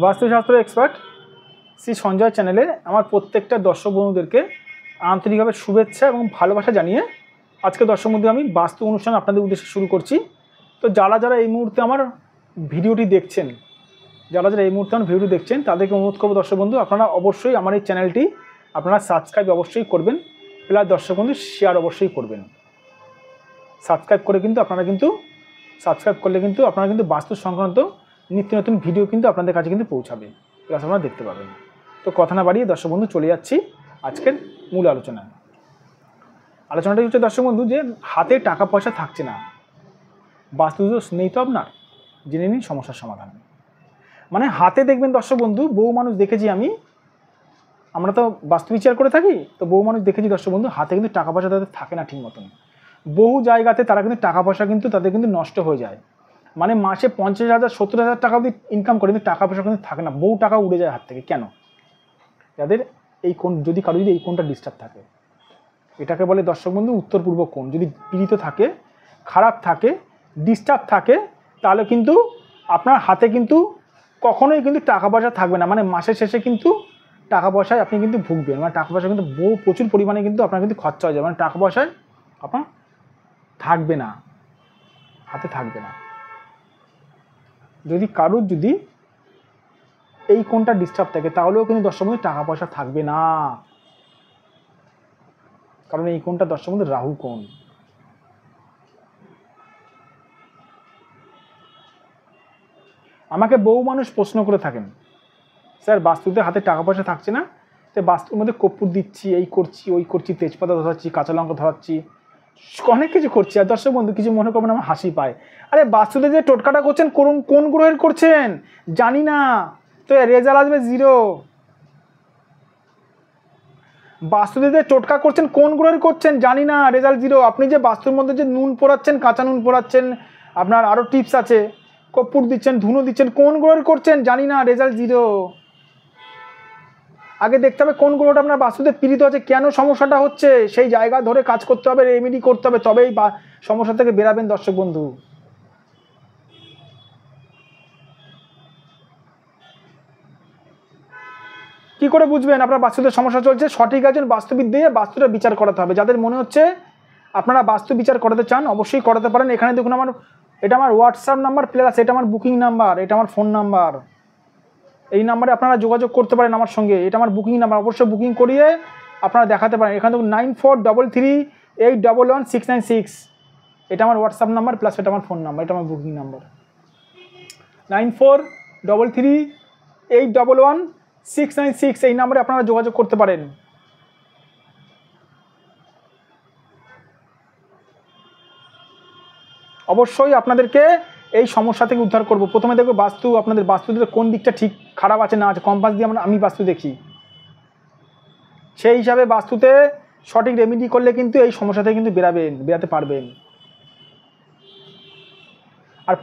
বাস্তুশাস্ত্র এক্সপার্ট শ্রী সঞ্জয় চ্যানেলে আমার প্রত্যেকটা দর্শক বন্ধুদেরকে আন্তরিকভাবে শুভেচ্ছা এবং ভালোবাসা জানিয়ে আজকে দর্শক বন্ধু আমি বাস্তু অনুষ্ঠান আপনাদের উদ্দেশ্যে শুরু করছি। তো যারা এই মুহূর্তে আমার ভিডিওটি দেখছেন তাদেরকে অনুরোধ করবো দর্শক বন্ধু, আপনারা অবশ্যই আমার এই চ্যানেলটি আপনারা সাবস্ক্রাইব অবশ্যই করবেন, প্লাস দর্শক বন্ধু শেয়ার অবশ্যই করবেন। সাবস্ক্রাইব করলে কিন্তু আপনারা কিন্তু বাস্তু সংক্রান্ত নিত্য নতুন ভিডিও কিন্তু আপনাদের কাছে কিন্তু পৌঁছাবে, প্লাস আপনারা দেখতে পাবেন। তো কথা না বাড়িয়ে দর্শক বন্ধু চলে যাচ্ছি আজকের মূল আলোচনায়। আলোচনাটা হচ্ছে দর্শক বন্ধু যে হাতে টাকা পয়সা থাকছে না, বাস্তু দোষ নেই তো আপনার, জেনে নিন সমস্যার সমাধান। মানে হাতে দেখবেন দর্শক বন্ধু, বহু মানুষ দেখেছি আমরা তো বাস্তু বিচার করে থাকি, তো বহু মানুষ দেখেছি দর্শক বন্ধু হাতে কিন্তু টাকা পয়সা তাদের থাকে না ঠিক মতন। বহু জায়গাতে তারা কিন্তু টাকা পয়সা কিন্তু তাদের কিন্তু নষ্ট হয়ে যায়, মানে মাসে 50,000 70,000 টাকা অবধি ইনকাম করে কিন্তু টাকা পয়সা কিন্তু থাকে না, বহু টাকা উড়ে যায় হাত থেকে। কেন? যাদের এই কোণ, যদি কারো যদি এই কোণটা ডিস্টার্ব থাকে, এটাকে বলে দর্শক বন্ধু উত্তর পূর্ব কোণ। যদি পীড়িত থাকে, খারাপ থাকে, ডিস্টার্ব থাকে, তাহলে কিন্তু আপনার হাতে কিন্তু কখনোই কিন্তু টাকা পয়সা থাকবে না। মানে মাসের শেষে কিন্তু টাকা পয়সায় আপনি কিন্তু ভুগবেন, মানে টাকা পয়সা কিন্তু প্রচুর পরিমাণে কিন্তু আপনার কিন্তু খরচা হয়ে যাবে, মানে টাকা পয়সায় আপনার থাকবে না, হাতে থাকবে না। যদি কারোর যদি এই কোণটা ডিস্টার্ব থাকে তাহলেও কিন্তু দর্শক বন্ধু টাকা পয়সা থাকবে না, কারণ এই কোণটা দর্শক বন্ধু রাহু কোণ। আমাকে বহু মানুষ প্রশ্ন করে থাকেন, স্যার বাস্তুতে হাতে টাকা পয়সা থাকছে না, তো বাস্তুর মধ্যে কর্পূর দিচ্ছি, এই করছি ওই করছি, তেজপাতা ধরাচ্ছি, কাঁচা লঙ্কা ধরাচ্ছি, অনেক কিছু করছি, আর দর্শক বন্ধু কিছু মনে করবেন আমার হাসি পায়। আরে বাস্তুতে যে টোটকাটা করছেন কোন গ্রহের করছেন জানি না, তো রেজাল্ট আসবে 0। বাস্তুতে যে টোটকা করছেন কোন গ্রহের করছেন জানি না, রেজাল্ট 0। আপনি যে বাস্তুর মধ্যে যে নুন পোড়াচ্ছেন, কাঁচা নুন পোড়াচ্ছেন, আপনার আরও টিপস আছে, কর্পূর দিচ্ছেন, ধুনো দিচ্ছেন, কোন গ্রহের করছেন জানি না, রেজাল্ট 0। আগে দেখতে হবে কোন গ্রহটা আপনার বাস্তুতে পীড়িত আছে, কেন সমস্যাটা হচ্ছে, সেই জায়গা ধরে কাজ করতে হবে, রেমেডি করতে হবে, তবেই সমস্যা থেকে বেরাবেন দর্শক বন্ধু। কি করে বুঝবেন আপনার বাস্তুতে সমস্যা চলছে? সঠিক একজন বাস্তুবিদ দিয়ে বাস্তুটা বিচার করাতে হবে। যাদের মনে হচ্ছে আপনারা বাস্তু বিচার করাতে চান অবশ্যই করাতে পারেন। এখানে দেখুন এটা আমার হোয়াটসঅ্যাপ নাম্বার, প্লাস এটা আমার বুকিং নাম্বার, এটা আমার ফোন নাম্বার। এই নাম্বারে আপনারা যোগাযোগ করতে পারেন আমার সঙ্গে, এটা আমার বুকিং নাম্বার, অবশ্যই বুকিং করিয়ে আপনারা দেখাতে পারেন। এখানে দেখুন 9433811696, এটা আমার হোয়াটসঅ্যাপ নাম্বার, প্লাস এটা আমার ফোন নাম্বার, এটা আমার বুকিং নাম্বার। 9433811696, এই নাম্বারে আপনারা যোগাযোগ করতে পারেন। অবশ্যই আপনাদেরকে এই সমস্যা থেকে উদ্ধার করব। প্রথমে দেখবো আপনাদের বাস্তুতে কোন দিকটা ঠিক খারাপ আছে না আছে, কম্পাস দিয়ে আমি বাস্তু দেখি, সেই হিসাবে বাস্তুতে সঠিক রেমেডি করলে কিন্তু এই সমস্যা থেকে কিন্তু বেরাতে পারবেন। আর